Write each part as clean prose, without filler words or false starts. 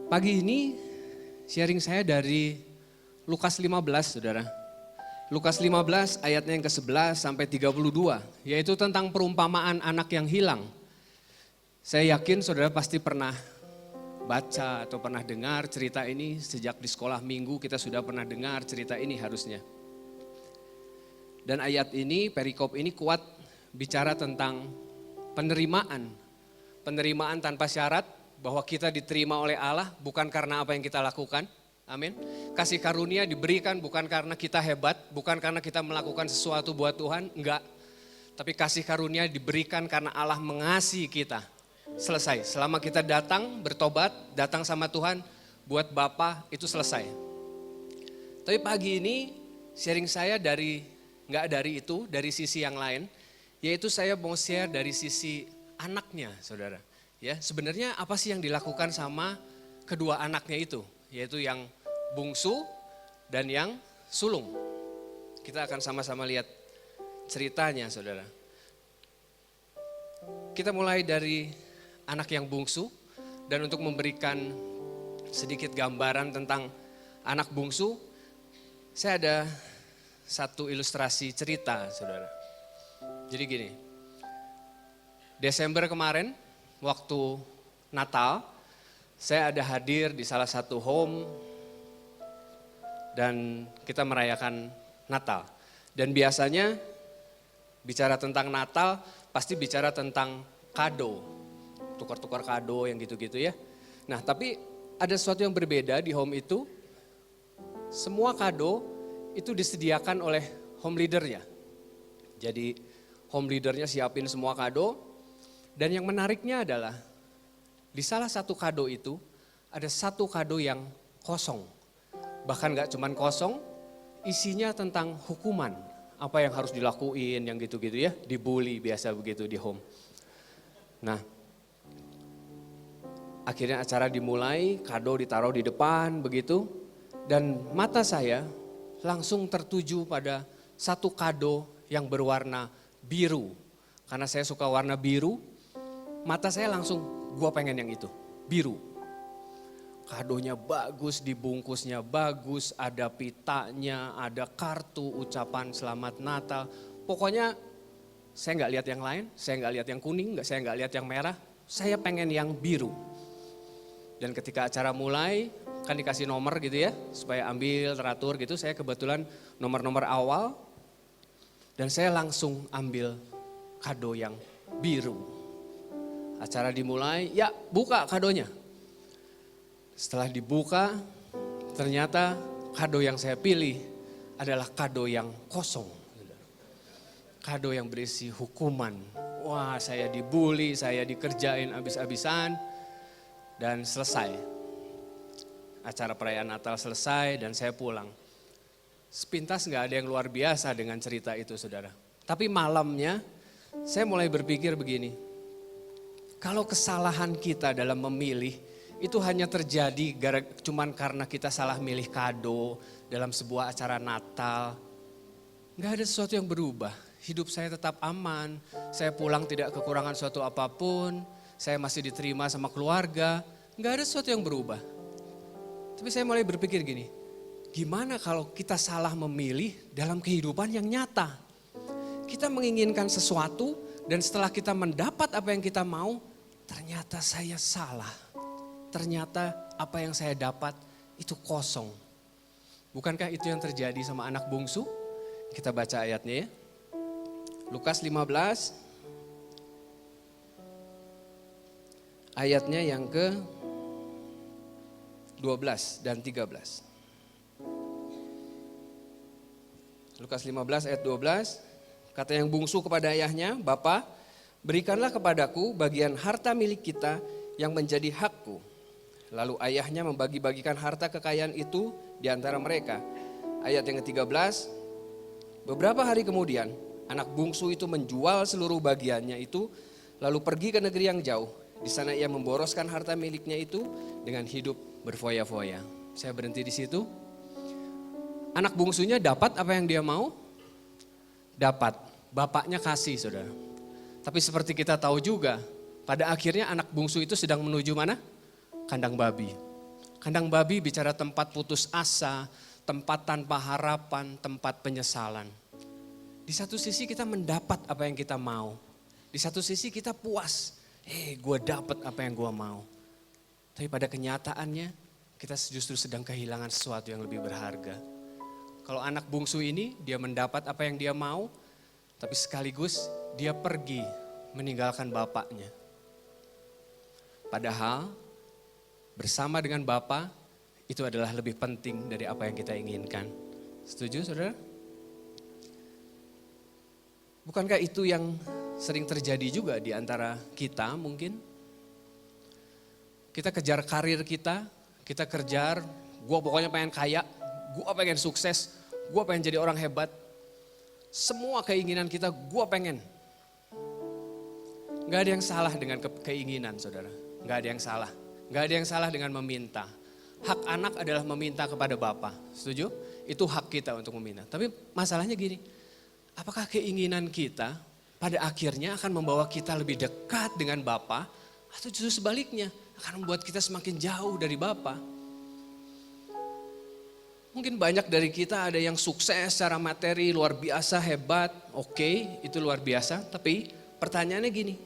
Pagi ini sharing saya dari Lukas 15, saudara. Lukas 15 ayatnya yang ke-11 sampai 32, yaitu tentang perumpamaan anak yang hilang. Saya yakin saudara pasti pernah baca atau pernah dengar cerita ini sejak di sekolah minggu kita sudah pernah dengar cerita ini harusnya. Dan ayat ini, perikop ini kuat bicara tentang penerimaan. Penerimaan tanpa syarat bahwa kita diterima oleh Allah bukan karena apa yang kita lakukan. Amin. Kasih karunia diberikan bukan karena kita hebat, bukan karena kita melakukan sesuatu buat Tuhan, enggak. Tapi kasih karunia diberikan karena Allah mengasihi kita. Selesai, selama kita datang bertobat, datang sama Tuhan, buat Bapa itu selesai. Tapi pagi ini sharing saya enggak dari itu, dari sisi yang lain, yaitu saya mau share dari sisi anaknya, saudara. Ya, sebenarnya apa sih yang dilakukan sama kedua anaknya itu, yaitu yang bungsu dan yang sulung. Kita akan sama-sama lihat ceritanya, saudara. Kita mulai dari anak yang bungsu, dan untuk memberikan sedikit gambaran tentang anak bungsu, saya ada satu ilustrasi cerita, saudara. Jadi gini, Desember kemarin, waktu Natal, saya ada hadir di salah satu home dan kita merayakan Natal. Dan biasanya bicara tentang Natal pasti bicara tentang kado, tukar-tukar kado yang gitu-gitu ya. Nah tapi ada sesuatu yang berbeda di home itu, semua kado itu disediakan oleh home leadernya. Jadi home leadernya siapin semua kado. Dan yang menariknya adalah di salah satu kado itu ada satu kado yang kosong. Bahkan gak cuman kosong, isinya tentang hukuman. Apa yang harus dilakuin, yang gitu-gitu ya. Dibully biasa begitu di home. Nah, akhirnya acara dimulai, kado ditaruh di depan begitu. Dan mata saya langsung tertuju pada satu kado yang berwarna biru. Karena saya suka warna biru. Mata saya langsung, gua pengen yang itu, biru. Kadonya bagus, dibungkusnya bagus, ada pitanya, ada kartu ucapan selamat Natal. Pokoknya saya nggak lihat yang lain, saya nggak lihat yang kuning, saya nggak lihat yang merah, saya pengen yang biru. Dan ketika acara mulai, kan dikasih nomor gitu ya, supaya ambil, teratur gitu, saya kebetulan nomor-nomor awal. Dan saya langsung ambil kado yang biru. Acara dimulai, ya buka kadonya. Setelah dibuka, ternyata kado yang saya pilih adalah kado yang kosong. Kado yang berisi hukuman. Wah, saya dibully, saya dikerjain abis-abisan. Dan selesai. Acara perayaan Natal selesai dan saya pulang. Sepintas gak ada yang luar biasa dengan cerita itu, saudara. Tapi malamnya saya mulai berpikir begini. Kalau kesalahan kita dalam memilih itu hanya terjadi cuman karena kita salah milih kado dalam sebuah acara Natal. Gak ada sesuatu yang berubah, hidup saya tetap aman, saya pulang tidak kekurangan suatu apapun, saya masih diterima sama keluarga, gak ada sesuatu yang berubah. Tapi saya mulai berpikir gini, gimana kalau kita salah memilih dalam kehidupan yang nyata? Kita menginginkan sesuatu dan setelah kita mendapat apa yang kita mau, ternyata saya salah. Ternyata apa yang saya dapat itu kosong. Bukankah itu yang terjadi sama anak bungsu? Kita baca ayatnya ya. Lukas 15 ayatnya yang ke 12 dan 13. Lukas 15 ayat 12, kata yang bungsu kepada ayahnya, "Bapa, berikanlah kepadaku bagian harta milik kita yang menjadi hakku." Lalu ayahnya membagi-bagikan harta kekayaan itu di antara mereka. Ayat yang ke-13, beberapa hari kemudian anak bungsu itu menjual seluruh bagiannya itu, lalu pergi ke negeri yang jauh. Di sana ia memboroskan harta miliknya itu dengan hidup berfoya-foya. Saya berhenti di situ. Anak bungsunya dapat apa yang dia mau? Dapat. Bapaknya kasih, saudara. Tapi seperti kita tahu juga, pada akhirnya anak bungsu itu sedang menuju mana? Kandang babi. Kandang babi bicara tempat putus asa, tempat tanpa harapan, tempat penyesalan. Di satu sisi kita mendapat apa yang kita mau. Di satu sisi kita puas, gue dapat apa yang gue mau. Tapi pada kenyataannya kita justru sedang kehilangan sesuatu yang lebih berharga. Kalau anak bungsu ini dia mendapat apa yang dia mau, tapi sekaligus dia pergi meninggalkan bapaknya. Padahal bersama dengan Bapa itu adalah lebih penting dari apa yang kita inginkan. Setuju saudara? Bukankah itu yang sering terjadi juga di antara kita mungkin? Kita kejar karir kita kejar, gue pokoknya pengen kaya, gue pengen sukses, gue pengen jadi orang hebat. Semua keinginan kita gue pengen. Gak ada yang salah dengan keinginan saudara, gak ada yang salah. Gak ada yang salah dengan meminta. Hak anak adalah meminta kepada Bapa. Setuju? Itu hak kita untuk meminta. Tapi masalahnya gini, apakah keinginan kita pada akhirnya akan membawa kita lebih dekat dengan Bapa, atau justru sebaliknya akan membuat kita semakin jauh dari Bapa? Mungkin banyak dari kita ada yang sukses secara materi, luar biasa, hebat. Oke, itu luar biasa. Tapi pertanyaannya gini,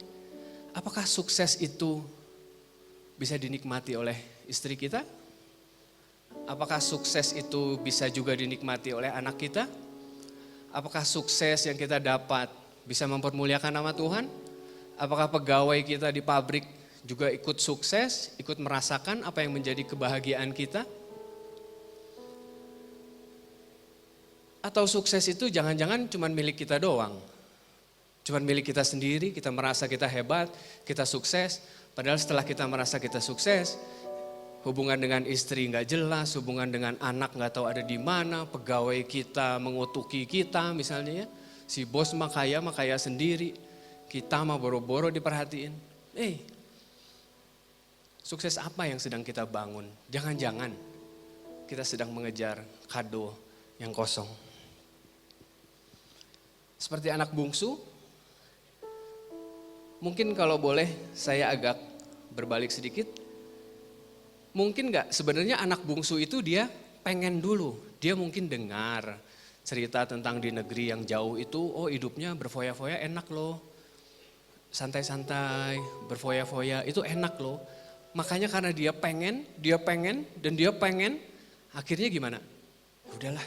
apakah sukses itu bisa dinikmati oleh istri kita? Apakah sukses itu bisa juga dinikmati oleh anak kita? Apakah sukses yang kita dapat bisa mempermuliakan nama Tuhan? Apakah pegawai kita di pabrik juga ikut sukses, ikut merasakan apa yang menjadi kebahagiaan kita? Atau sukses itu jangan-jangan cuma milik kita doang? Cuma milik kita sendiri, kita merasa kita hebat, kita sukses. Padahal setelah kita merasa kita sukses, hubungan dengan istri nggak jelas, hubungan dengan anak nggak tahu ada di mana, pegawai kita mengutuki kita misalnya ya. Si bos mah kaya sendiri, kita mah boro-boro diperhatiin. Sukses apa yang sedang kita bangun? Jangan-jangan kita sedang mengejar kado yang kosong. Seperti anak bungsu, mungkin kalau boleh saya agak berbalik sedikit. Mungkin gak sebenarnya anak bungsu itu dia pengen dulu. Dia mungkin dengar cerita tentang di negeri yang jauh itu, hidupnya berfoya-foya enak loh. Santai-santai, berfoya-foya itu enak loh. Makanya karena dia pengen, akhirnya gimana? Udahlah,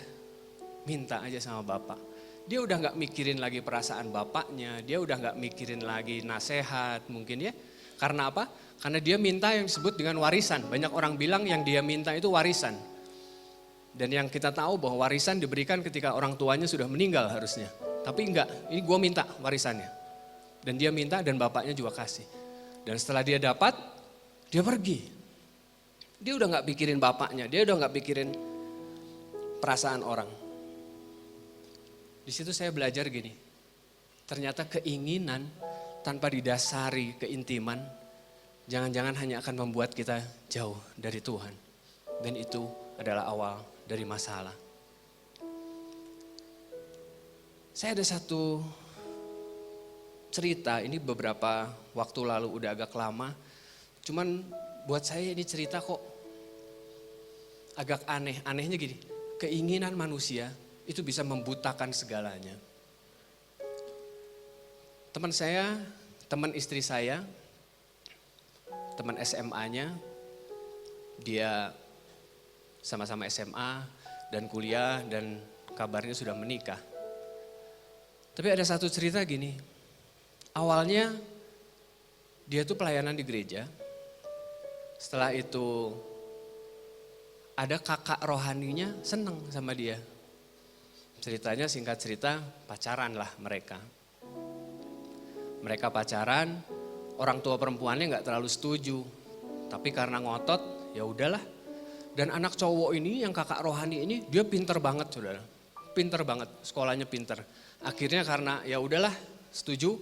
minta aja sama Bapak. Dia udah gak mikirin lagi perasaan bapaknya, dia udah gak mikirin lagi nasihat mungkin ya. Karena apa? Karena dia minta yang disebut dengan warisan. Banyak orang bilang yang dia minta itu warisan. Dan yang kita tahu bahwa warisan diberikan ketika orang tuanya sudah meninggal harusnya. Tapi enggak, ini gue minta warisannya. Dan dia minta dan bapaknya juga kasih. Dan setelah dia dapat, dia pergi. Dia udah gak pikirin bapaknya, dia udah gak pikirin perasaan orang. Di situ saya belajar gini, ternyata keinginan tanpa didasari keintiman, jangan-jangan hanya akan membuat kita jauh dari Tuhan. Dan itu adalah awal dari masalah. Saya ada satu cerita, ini beberapa waktu lalu udah agak lama. Cuman buat saya ini cerita kok agak aneh. Anehnya gini, keinginan manusia itu bisa membutakan segalanya. Teman istri saya, teman SMA-nya, dia sama-sama SMA dan kuliah dan kabarnya sudah menikah. Tapi ada satu cerita gini, awalnya dia tuh pelayanan di gereja, setelah itu ada kakak rohaninya seneng sama dia. Ceritanya singkat cerita pacaran lah mereka. Mereka pacaran, orang tua perempuannya nggak terlalu setuju. Tapi karena ngotot, ya udahlah. Dan anak cowok ini yang kakak rohani ini dia pinter banget saudara. Pinter banget, sekolahnya pinter. Akhirnya karena ya udahlah setuju.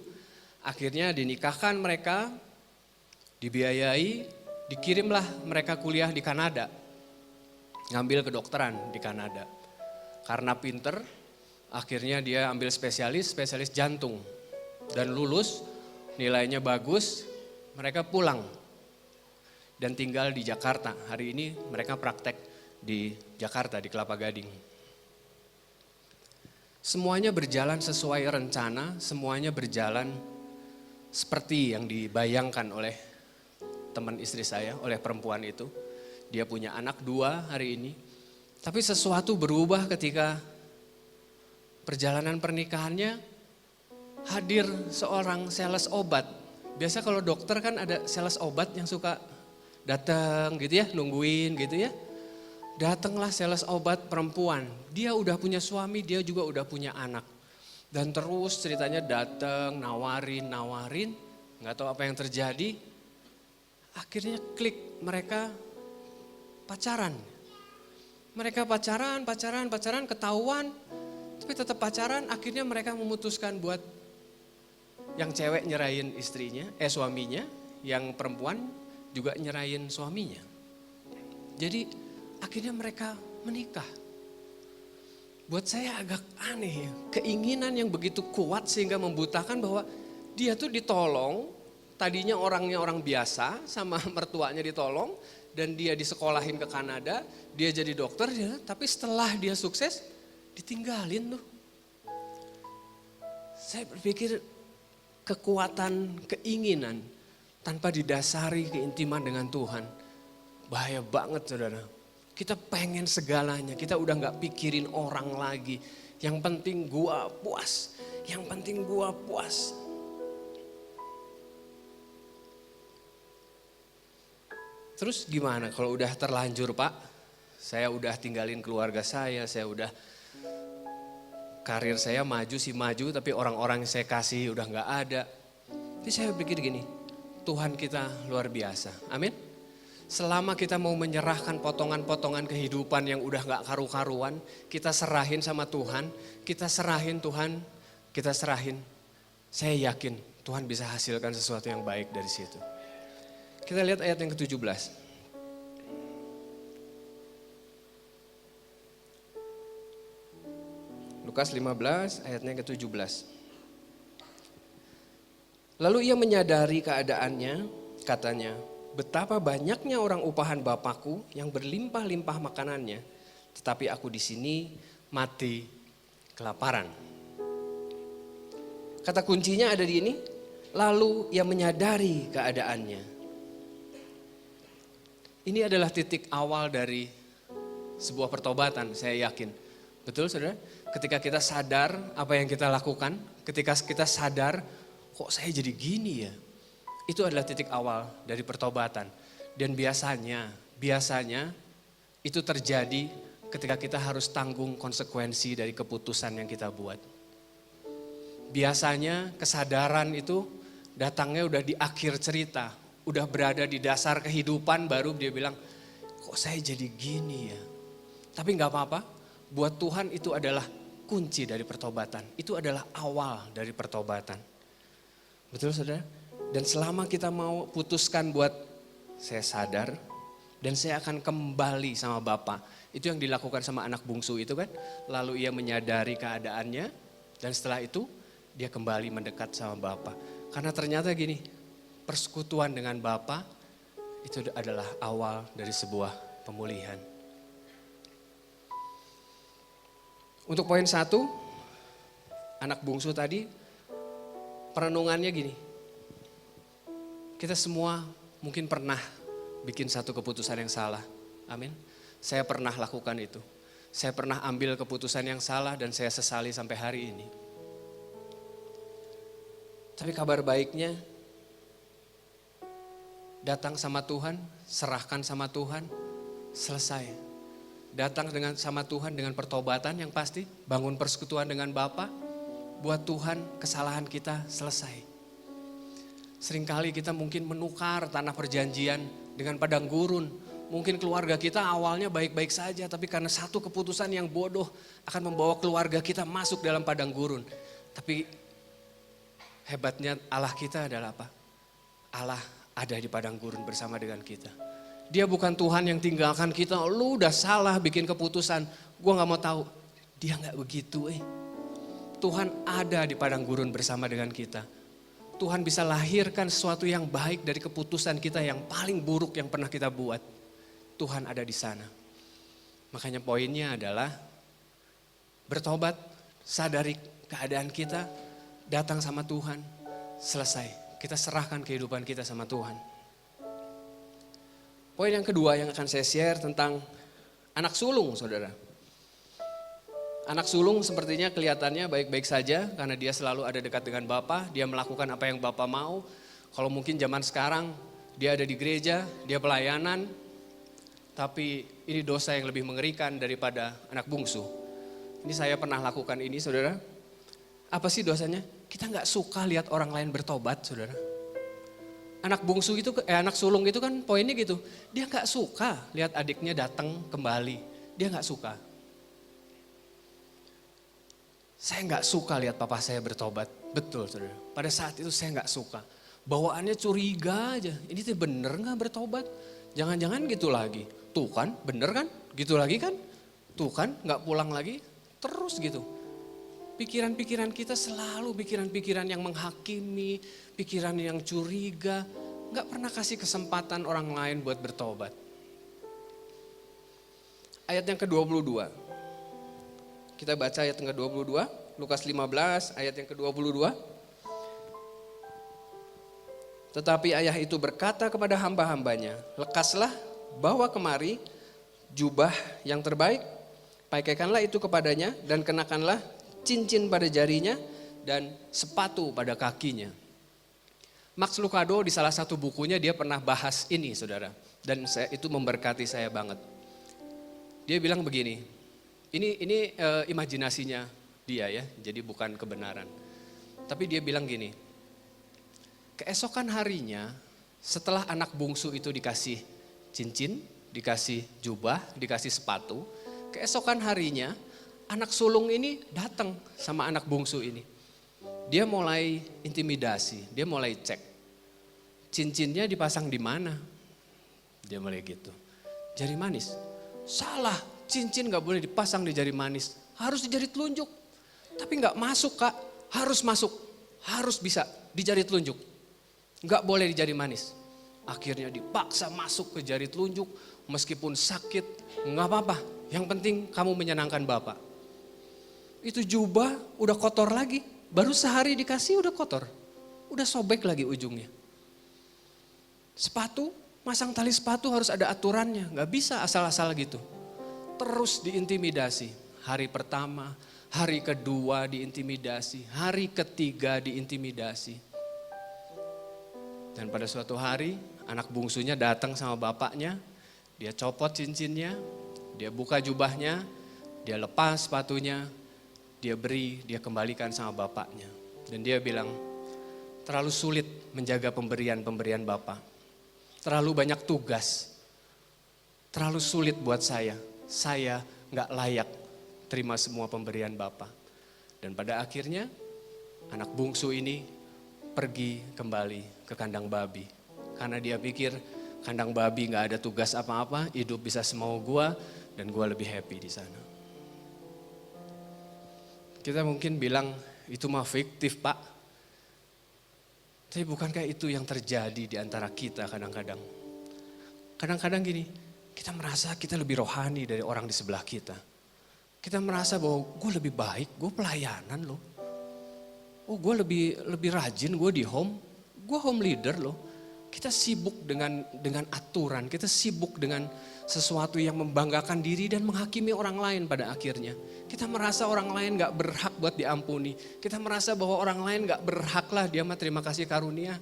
Akhirnya dinikahkan mereka, dibiayai, dikirimlah mereka kuliah di Kanada. Ngambil kedokteran di Kanada. Karena pinter, akhirnya dia ambil spesialis jantung. Dan lulus, nilainya bagus, mereka pulang. dan tinggal di Jakarta. Hari ini mereka praktek di Jakarta, di Kelapa Gading. Semuanya berjalan sesuai rencana, semuanya berjalan seperti yang dibayangkan oleh teman istri saya, oleh perempuan itu. Dia punya anak 2 hari ini. Tapi sesuatu berubah ketika perjalanan pernikahannya hadir seorang sales obat. Biasa kalau dokter kan ada sales obat yang suka datang gitu ya, nungguin gitu ya. Datanglah sales obat perempuan. Dia udah punya suami, dia juga udah punya anak. Dan terus ceritanya datang, nawarin, nggak tahu apa yang terjadi. Akhirnya klik, mereka pacaran. Mereka pacaran, ketahuan. Tapi tetap pacaran, akhirnya mereka memutuskan buat yang cewek nyerahin suaminya, yang perempuan juga nyerahin suaminya. Jadi akhirnya mereka menikah. Buat saya agak aneh ya, keinginan yang begitu kuat sehingga membutakan bahwa dia tuh ditolong, tadinya orangnya orang biasa sama mertuanya ditolong dan dia disekolahin ke Kanada, dia jadi dokter, tapi setelah dia sukses ditinggalin tuh. Saya berpikir kekuatan keinginan tanpa didasari keintiman dengan Tuhan, bahaya banget saudara. Kita pengen segalanya, kita udah gak pikirin orang lagi. Yang penting gua puas, Terus gimana kalau udah terlanjur Pak? Saya udah tinggalin keluarga saya udah karir saya maju tapi orang-orang yang saya kasih udah gak ada. Jadi saya pikir gini, Tuhan kita luar biasa, amin. Selama kita mau menyerahkan potongan-potongan kehidupan yang udah gak karu-karuan, kita serahin sama Tuhan, kita serahin. Saya yakin Tuhan bisa hasilkan sesuatu yang baik dari situ. Kita lihat ayat yang ke-17. Lukas 15 ayatnya yang ke-17. Lalu ia menyadari keadaannya, katanya, betapa banyaknya orang upahan Bapakku yang berlimpah-limpah makanannya, tetapi aku di sini mati kelaparan. Kata kuncinya ada di ini, lalu ia menyadari keadaannya. Ini adalah titik awal dari sebuah pertobatan, saya yakin. Betul saudara? Ketika kita sadar apa yang kita lakukan, ketika kita sadar, kok saya jadi gini ya? Itu adalah titik awal dari pertobatan. Dan biasanya itu terjadi ketika kita harus tanggung konsekuensi dari keputusan yang kita buat. Biasanya kesadaran itu datangnya udah di akhir cerita, udah berada di dasar kehidupan baru dia bilang, kok saya jadi gini ya? Tapi gak apa-apa, buat Tuhan itu adalah kunci dari pertobatan. Itu adalah awal dari pertobatan. Betul saudara? Dan selama kita mau putuskan buat saya sadar dan saya akan kembali sama Bapa. Itu yang dilakukan sama anak bungsu itu kan. Lalu ia menyadari keadaannya dan setelah itu dia kembali mendekat sama Bapa. Karena ternyata gini, persekutuan dengan Bapa itu adalah awal dari sebuah pemulihan. Untuk poin 1, anak bungsu tadi, perenungannya gini. Kita semua mungkin pernah bikin satu keputusan yang salah. Amin. Saya pernah lakukan itu. Saya pernah ambil keputusan yang salah dan saya sesali sampai hari ini. Tapi kabar baiknya, datang sama Tuhan, serahkan sama Tuhan, selesai. Datang sama Tuhan dengan pertobatan yang pasti, bangun persekutuan dengan Bapa, buat Tuhan kesalahan kita selesai. Seringkali kita mungkin menukar tanah perjanjian dengan padang gurun. Mungkin keluarga kita awalnya baik-baik saja, tapi karena satu keputusan yang bodoh akan membawa keluarga kita masuk dalam padang gurun. Tapi hebatnya Allah kita adalah apa? Allah ada di padang gurun bersama dengan kita. Dia bukan Tuhan yang tinggalkan kita, lu udah salah bikin keputusan, gua gak mau tahu. Dia gak begitu Tuhan ada di padang gurun bersama dengan kita. Tuhan bisa lahirkan sesuatu yang baik dari keputusan kita yang paling buruk yang pernah kita buat. Tuhan ada di sana. Makanya poinnya adalah bertobat, sadari keadaan kita, datang sama Tuhan, selesai. Kita serahkan kehidupan kita sama Tuhan. Poin yang kedua yang akan saya share tentang anak sulung, saudara. Anak sulung sepertinya kelihatannya baik-baik saja karena dia selalu ada dekat dengan Bapa, dia melakukan apa yang Bapa mau. Kalau mungkin zaman sekarang dia ada di gereja, dia pelayanan, tapi ini dosa yang lebih mengerikan daripada anak bungsu. Ini saya pernah lakukan ini, saudara. Apa sih dosanya? Kita nggak suka lihat orang lain bertobat, saudara. Anak bungsu itu, anak sulung itu kan poinnya gitu. Dia nggak suka lihat adiknya datang kembali. Dia nggak suka. Saya nggak suka lihat papa saya bertobat. Betul, saudara. Pada saat itu saya nggak suka. Bawaannya curiga aja. Ini tuh bener nggak bertobat? Jangan-jangan gitu lagi. Tuh kan, bener kan? Gitu lagi kan? Tuh kan, nggak pulang lagi. Terus gitu. Pikiran-pikiran kita selalu pikiran-pikiran yang menghakimi, pikiran yang curiga. Nggak pernah kasih kesempatan orang lain buat bertobat. Ayat yang ke-22. Kita baca ayat yang ke-22, Lukas 15 ayat yang ke-22. Tetapi ayah itu berkata kepada hamba-hambanya, lekaslah, bawa kemari jubah yang terbaik, pakaikanlah itu kepadanya dan kenakanlah cincin pada jarinya dan sepatu pada kakinya. Max Lucado di salah satu bukunya dia pernah bahas ini, saudara. Dan itu memberkati saya banget. Dia bilang begini, ini imajinasinya dia ya, jadi bukan kebenaran. Tapi dia bilang gini, keesokan harinya setelah anak bungsu itu dikasih cincin, dikasih jubah, dikasih sepatu, keesokan harinya anak sulung ini datang sama anak bungsu ini. Dia mulai intimidasi, dia mulai cek. Cincinnya dipasang di mana? Dia mulai gitu. Jari manis. Salah, cincin gak boleh dipasang di jari manis. Harus di jari telunjuk. Tapi gak masuk, Kak. Harus masuk. Harus bisa di jari telunjuk. Gak boleh di jari manis. Akhirnya dipaksa masuk ke jari telunjuk. Meskipun sakit, gak apa-apa. Yang penting kamu menyenangkan Bapak. Itu jubah udah kotor lagi. Baru sehari dikasih udah kotor. Udah sobek lagi ujungnya. Sepatu, masang tali sepatu harus ada aturannya. Gak bisa asal-asal gitu. Terus diintimidasi. Hari pertama, hari kedua diintimidasi. Hari ketiga diintimidasi. Dan pada suatu hari anak bungsunya datang sama bapaknya. Dia copot cincinnya, dia buka jubahnya, dia lepas sepatunya. Dia beri, dia kembalikan sama bapaknya. Dan dia bilang, terlalu sulit menjaga pemberian-pemberian Bapak. Terlalu banyak tugas. Terlalu sulit buat saya. Saya gak layak terima semua pemberian Bapak. Dan pada akhirnya anak bungsu ini pergi kembali ke kandang babi. Karena dia pikir kandang babi gak ada tugas apa-apa, hidup bisa semau gua dan gua lebih happy di sana. Kita mungkin bilang itu mah fiktif, Pak. Tapi bukankah itu yang terjadi di antara kita kadang-kadang? Kadang-kadang gini, kita merasa kita lebih rohani dari orang di sebelah kita. Kita merasa bahwa gue lebih baik, gue pelayanan loh. Oh gue lebih rajin, gue di home. Gue home leader loh. Kita sibuk dengan aturan, kita sibuk dengan sesuatu yang membanggakan diri dan menghakimi orang lain pada akhirnya. Kita merasa orang lain gak berhak buat diampuni. Kita merasa bahwa orang lain gak berhak lah dia mah terima kasih karunia.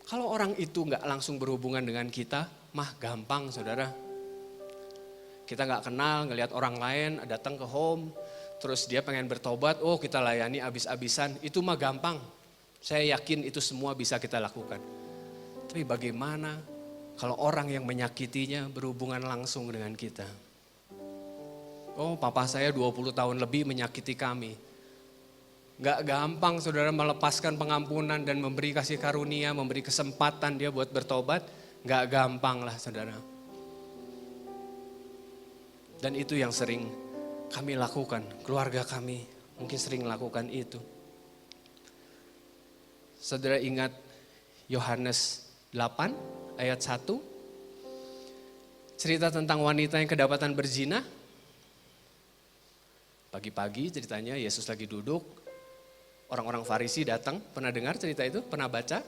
Kalau orang itu gak langsung berhubungan dengan kita, mah gampang saudara. Kita gak kenal, ngelihat orang lain datang ke home, terus dia pengen bertobat, oh kita layani abis-abisan, itu mah gampang. Saya yakin itu semua bisa kita lakukan. Tapi bagaimana kalau orang yang menyakitinya berhubungan langsung dengan kita? Oh papa saya 20 tahun lebih menyakiti kami. Gak gampang saudara melepaskan pengampunan dan memberi kasih karunia, memberi kesempatan dia buat bertobat. Gak gampang lah saudara. Dan itu yang sering kami lakukan, keluarga kami mungkin sering lakukan itu. Saudara ingat Yohanes 8 ayat 1? Cerita tentang wanita yang kedapatan berzina. Pagi-pagi ceritanya Yesus lagi duduk, orang-orang Farisi datang, pernah dengar cerita itu? Pernah baca?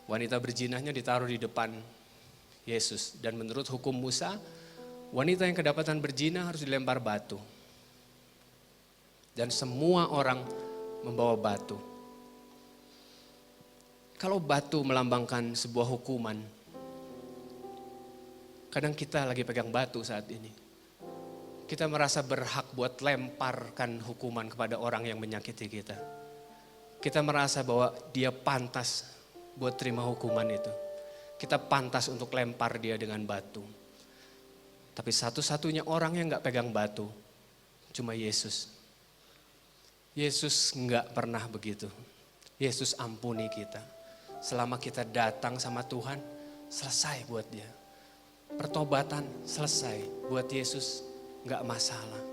Wanita berzinahnya ditaruh di depan Yesus. Dan menurut hukum Musa, wanita yang kedapatan berzina harus dilempar batu. Dan semua orang membawa batu. Kalau batu melambangkan sebuah hukuman, kadang kita lagi pegang batu saat ini. Kita merasa berhak buat lemparkan hukuman kepada orang yang menyakiti kita. Kita merasa bahwa dia pantas buat terima hukuman itu. Kita pantas untuk lempar dia dengan batu. Tapi satu-satunya orang yang gak pegang batu, cuma Yesus. Yesus gak pernah begitu. Yesus ampuni kita. Selama kita datang sama Tuhan, selesai buat dia. Pertobatan selesai buat Yesus, gak masalah.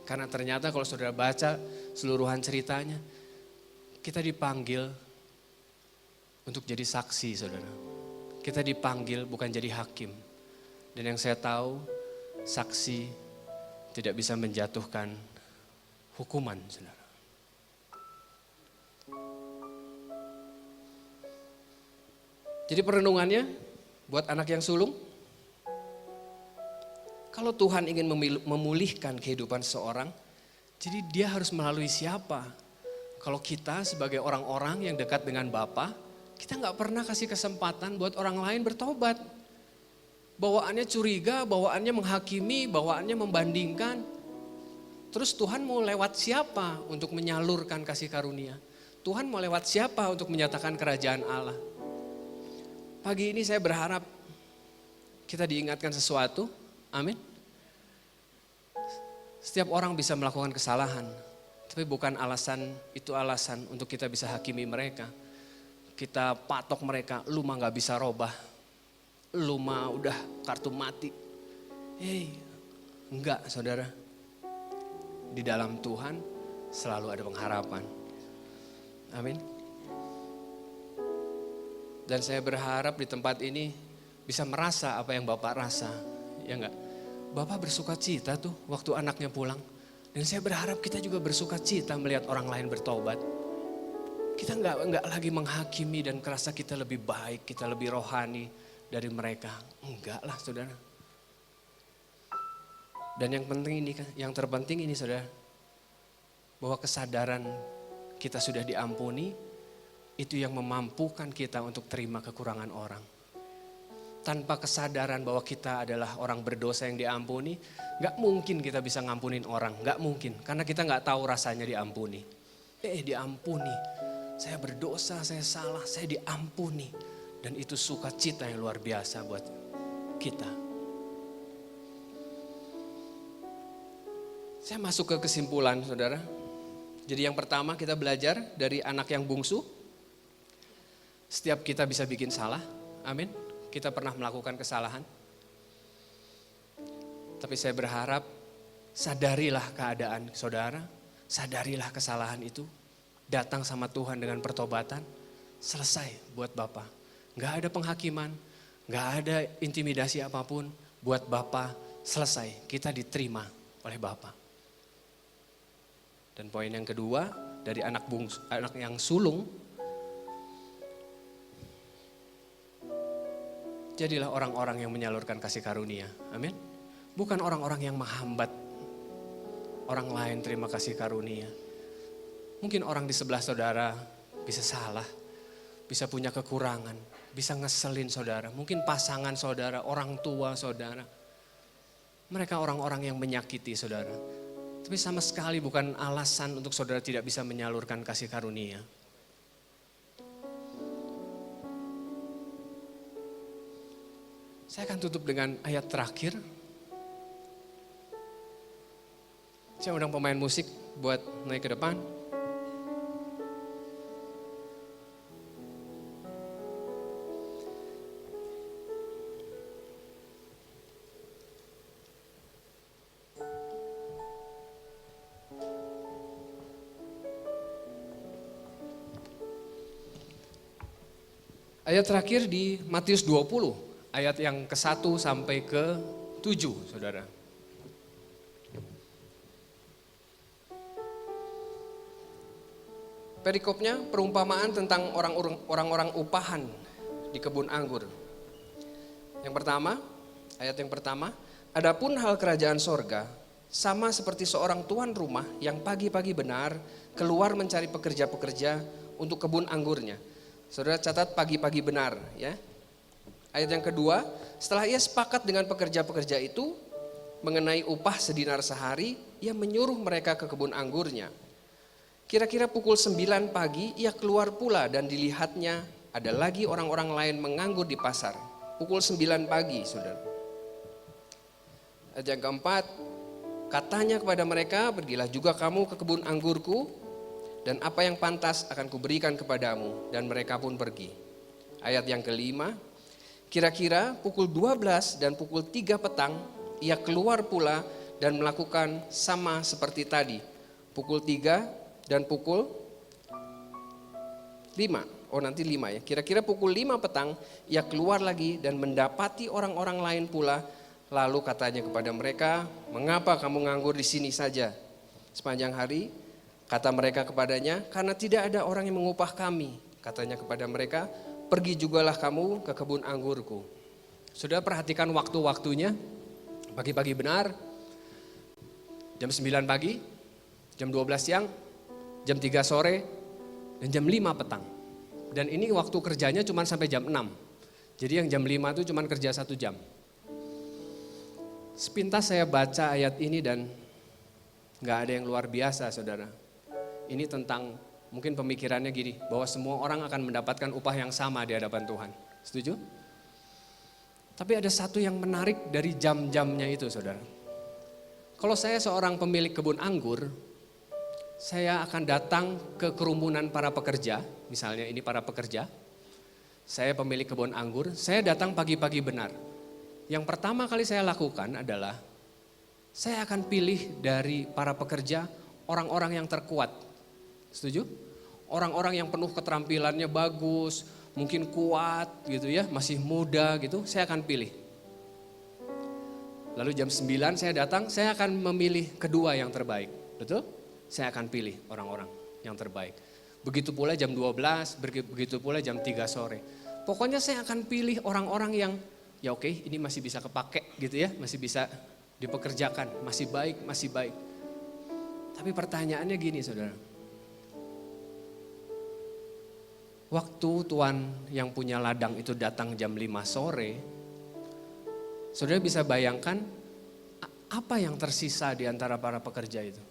Karena ternyata kalau saudara baca seluruhan ceritanya, kita dipanggil untuk jadi saksi, saudara. Kita dipanggil bukan jadi hakim. Dan yang saya tahu, saksi tidak bisa menjatuhkan hukuman, saudara. Jadi perenungannya buat anak yang sulung, kalau Tuhan ingin memulihkan kehidupan seorang, jadi dia harus melalui siapa? Kalau kita sebagai orang-orang yang dekat dengan Bapa, kita gak pernah kasih kesempatan buat orang lain bertobat. Bawaannya curiga, bawaannya menghakimi, bawaannya membandingkan. Terus Tuhan mau lewat siapa untuk menyalurkan kasih karunia? Tuhan mau lewat siapa untuk menyatakan kerajaan Allah? Pagi ini saya berharap kita diingatkan sesuatu, amin. Setiap orang bisa melakukan kesalahan, tapi bukan alasan untuk kita bisa hakimi mereka. Kita patok mereka, lu mah gak bisa robah, lu mah udah kartu mati. Enggak saudara. Di dalam Tuhan selalu ada pengharapan. Amin. Dan saya berharap di tempat ini bisa merasa apa yang Bapak rasa. Ya enggak? Bapak bersuka cita tuh waktu anaknya pulang. Dan saya berharap kita juga bersuka cita melihat orang lain bertobat. Kita enggak lagi menghakimi dan kerasa kita lebih baik, kita lebih rohani dari mereka. Enggak lah saudara. Dan yang terpenting ini saudara, bahwa kesadaran kita sudah diampuni, itu yang memampukan kita untuk terima kekurangan orang. Tanpa kesadaran bahwa kita adalah orang berdosa yang diampuni, gak mungkin kita bisa ngampunin orang, gak mungkin. Karena kita gak tahu rasanya diampuni. Diampuni, saya berdosa, saya salah, saya diampuni. Dan itu sukacita yang luar biasa buat kita. Saya masuk ke kesimpulan saudara. Jadi yang pertama kita belajar dari anak yang bungsu. Setiap kita bisa bikin salah, amin. Kita pernah melakukan kesalahan. Tapi saya berharap sadarilah keadaan saudara, sadarilah kesalahan itu. Datang sama Tuhan dengan pertobatan, selesai buat Bapak. Gak ada penghakiman, gak ada intimidasi apapun. Buat Bapak selesai, kita diterima oleh Bapak. Dan poin yang kedua dari anak yang sulung, jadilah orang-orang yang menyalurkan kasih karunia. Amin. Bukan orang-orang yang menghambat orang lain terima kasih karunia. Mungkin orang di sebelah saudara bisa salah, bisa punya kekurangan, bisa ngeselin saudara. Mungkin pasangan saudara, orang tua saudara. Mereka orang-orang yang menyakiti saudara. Tapi sama sekali bukan alasan untuk saudara tidak bisa menyalurkan kasih karunia. Saya akan tutup dengan ayat terakhir. Saya undang pemain musik buat naik ke depan. Ayat terakhir di Matius 20, ayat yang ke-1 sampai ke-7, saudara. Perikopnya perumpamaan tentang orang-orang upahan di kebun anggur. Yang pertama, ayat yang pertama, adapun hal kerajaan sorga sama seperti seorang tuan rumah yang pagi-pagi benar keluar mencari pekerja-pekerja untuk kebun anggurnya. Saudara catat pagi-pagi benar ya. Ayat yang kedua, setelah ia sepakat dengan pekerja-pekerja itu mengenai upah sedinar sehari, ia menyuruh mereka ke kebun anggurnya. Kira-kira pukul 9 pagi ia keluar pula dan dilihatnya ada lagi orang-orang lain menganggur di pasar. Pukul 9 pagi, saudara. Ayat yang keempat, katanya kepada mereka, pergilah juga kamu ke kebun anggurku dan apa yang pantas akan kuberikan kepadamu. Dan mereka pun pergi. Ayat yang kelima, kira-kira pukul 12 dan pukul 3 petang ia keluar pula dan melakukan sama seperti tadi. Pukul 3 dan pukul 5, nanti 5 ya. Kira-kira pukul 5 petang ia keluar lagi dan mendapati orang-orang lain pula. Lalu katanya kepada mereka, mengapa kamu nganggur di sini saja sepanjang hari? Kata mereka kepadanya, karena tidak ada orang yang mengupah kami. Katanya kepada mereka, pergi jugalah kamu ke kebun anggurku. Sudah perhatikan waktu-waktunya, pagi-pagi benar, jam 9 pagi, jam 12 siang, jam 3 sore, dan jam 5 petang. Dan ini waktu kerjanya cuma sampai jam 6. Jadi yang jam 5 itu cuma kerja 1 jam. Sepintas saya baca ayat ini dan gak ada yang luar biasa, saudara. Ini tentang mungkin pemikirannya gini, bahwa semua orang akan mendapatkan upah yang sama di hadapan Tuhan. Setuju? Tapi ada satu yang menarik dari jam-jamnya itu, saudara. Kalau saya seorang pemilik kebun anggur, saya akan datang ke kerumunan para pekerja, misalnya ini para pekerja. Saya pemilik kebun anggur, saya datang pagi-pagi benar. Yang pertama kali saya lakukan adalah, saya akan pilih dari para pekerja orang-orang yang terkuat. Setuju? Orang-orang yang penuh keterampilannya bagus, mungkin kuat gitu ya, masih muda gitu, saya akan pilih. Lalu jam 9 saya datang, saya akan memilih kedua yang terbaik, betul? Saya akan pilih orang-orang yang terbaik. Begitu pula jam 12, begitu pula jam 3 sore. Pokoknya saya akan pilih orang-orang yang, ya oke, ini masih bisa kepake gitu ya, masih bisa dipekerjakan, masih baik, masih baik. Tapi pertanyaannya gini, saudara. Waktu tuan yang punya ladang itu datang jam 5 sore, saudara bisa bayangkan apa yang tersisa di antara para pekerja itu?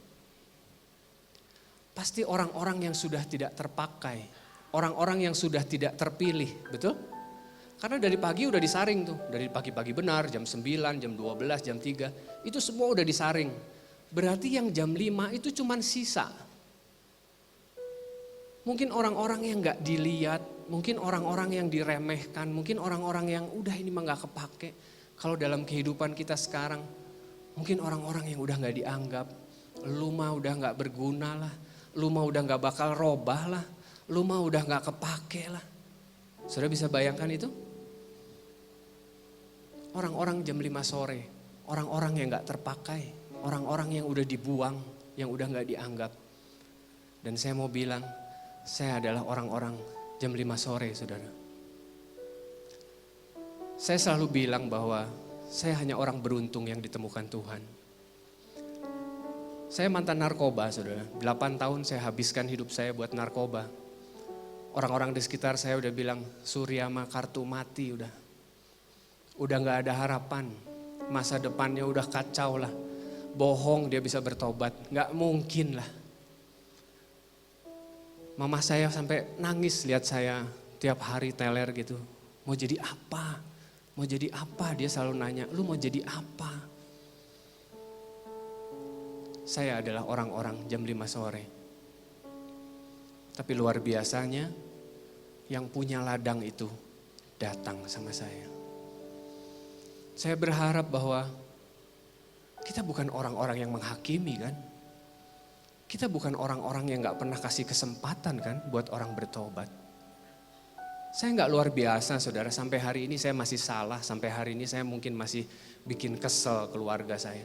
Pasti orang-orang yang sudah tidak terpakai, orang-orang yang sudah tidak terpilih, betul? Karena dari pagi udah disaring tuh, dari pagi-pagi benar, jam 9, jam 12, jam 3, itu semua udah disaring. Berarti yang jam 5 itu cuman sisa. Mungkin orang-orang yang gak dilihat, mungkin orang-orang yang diremehkan, mungkin orang-orang yang udah ini mah gak kepake. Kalau dalam kehidupan kita sekarang, mungkin orang-orang yang udah gak dianggap, lu mah udah gak berguna lah, lu mah udah gak bakal robah lah, lu mah udah gak kepake lah. Sudah bisa bayangkan itu? Orang-orang jam 5 sore, orang-orang yang gak terpakai, orang-orang yang udah dibuang, yang udah gak dianggap. Dan saya mau bilang, saya adalah orang-orang jam 5 sore, saudara. Saya selalu bilang bahwa saya hanya orang beruntung yang ditemukan Tuhan. Saya mantan narkoba, saudara. 8 tahun saya habiskan hidup saya buat narkoba. Orang-orang di sekitar saya udah bilang, Surya mah kartu mati udah. Udah gak ada harapan. Masa depannya udah kacau lah. Bohong dia bisa bertobat. Gak mungkin lah. Mama saya sampai nangis lihat saya tiap hari teler gitu. Mau jadi apa? Mau jadi apa? Dia selalu nanya, lu mau jadi apa? Saya adalah orang-orang jam 5 sore. Tapi luar biasanya yang punya ladang itu datang sama saya. Saya berharap bahwa kita bukan orang-orang yang menghakimi kan. Kita bukan orang-orang yang gak pernah kasih kesempatan kan buat orang bertobat. Saya nggak luar biasa saudara, sampai hari ini saya masih salah, sampai hari ini saya mungkin masih bikin kesel keluarga saya.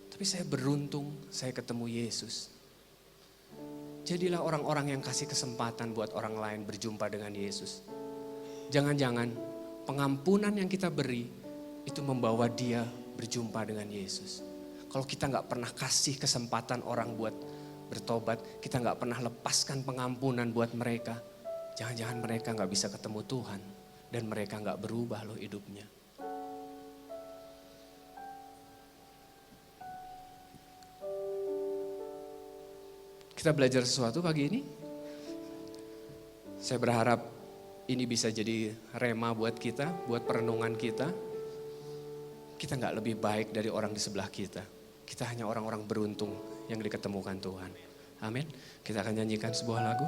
Tapi saya beruntung saya ketemu Yesus. Jadilah orang-orang yang kasih kesempatan buat orang lain berjumpa dengan Yesus. Jangan-jangan pengampunan yang kita beri itu membawa dia berjumpa dengan Yesus. Kalau kita nggak pernah kasih kesempatan orang buat bertobat, kita nggak pernah lepaskan pengampunan buat mereka, jangan-jangan mereka nggak bisa ketemu Tuhan dan mereka nggak berubah loh hidupnya. Kita belajar sesuatu pagi ini. Saya berharap ini bisa jadi rema buat kita, buat perenungan kita. Kita nggak lebih baik dari orang di sebelah kita. Kita hanya orang-orang beruntung yang diketemukan Tuhan. Amin. Kita akan nyanyikan sebuah lagu.